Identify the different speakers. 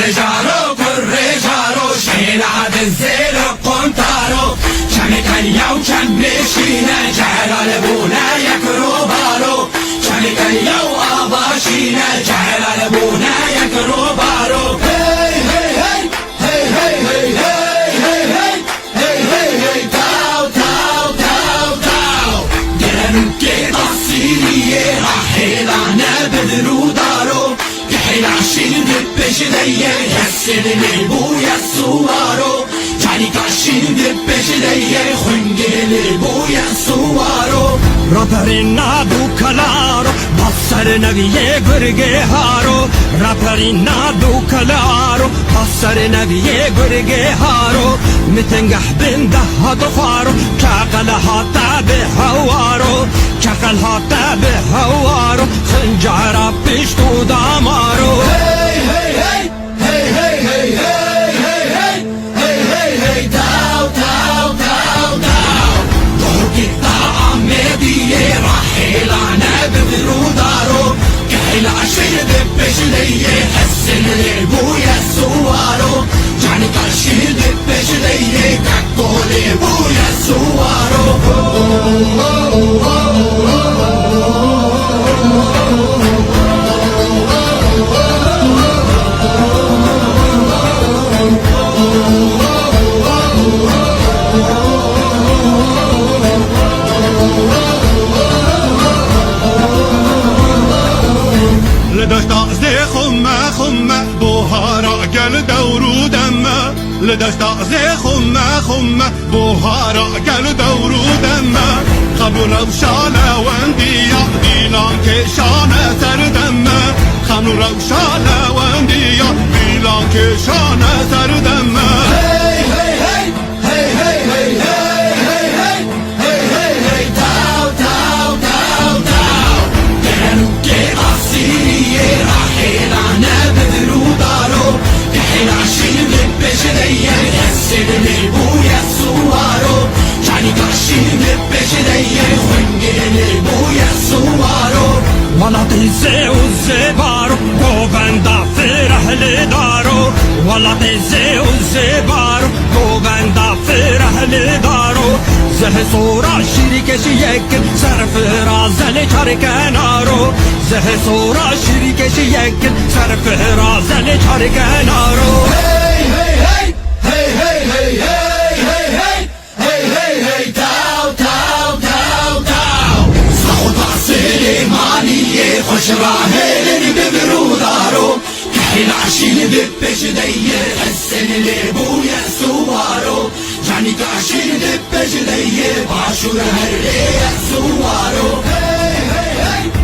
Speaker 1: رجالو كل رجالو شيلاد الزيل قنطارو شمك اليوم شمشينا جعل لبونا يكرو بارو شمك اليوم أباشينا جعل لبونا يكرو بارو هي هي هي هي هي هي هي هي هي هي تاو تاو تاو تاو قالوا كده السيرية راحلنا بدرو دارو كحيل عشين دبش ديه يسر لبويا السوارو جاني كاشين دبش ديه خنجل لبويا السوارو
Speaker 2: رابرينا دو كلارو بصر نبيه گرگه هارو رابرينا دو كلارو بصر نبيه گرگه هارو متنجح بنده هدفارو كاقل هاتا بهوارو كاقل هاتا بهوارو خنجارا بشتو دامارو
Speaker 1: هي هي هي هي هي هي هي هي هي هي تاو تاو تاو تاو ضوكي طعم مديه راحلنا بدرو دارو كحيل عشين دبش ليه حسن لبويا السوارو جاني كاشين دبش ليه كاكو لبويا السوارو
Speaker 3: لدشتا زي خمة خمة بوهارا قل دورو دمه لدشتا زي خمة خمة بوهارا قل دورو دمه خمر روشالة وانديا ديلان كشانة سردمه خمر روشالة وانديا ديلان كشانة سردمه
Speaker 1: هي هي هي هي هي هي هي هي هي هي تاو تاو تاو تاو قالوا كده السيرية راحلنا بدرو دارو كحيل عشين دبش ديه يسر لبويا السوارو جاني كاشين دبش ديه خنجل لبويا السوارو
Speaker 2: ولا تنسي والزبارو قوبندا فرح لدارو ولا تنسي والزبارو قوبندا فرح لدارو زه صورة شريك شيك صرف رازل شاركنارو زه صورة شريك شيك صرف رازل شاركنارو
Speaker 1: هي هي هي هي هي هي هي هي هي هي تاو تاو تاو تاو صوت عصير مانية خوش راهلن ببرو دارو كحيل عشين دبش ديه حسن لبويا سوارو جاني كاشين دبش ديه باشور هرية سوارو هي هي هي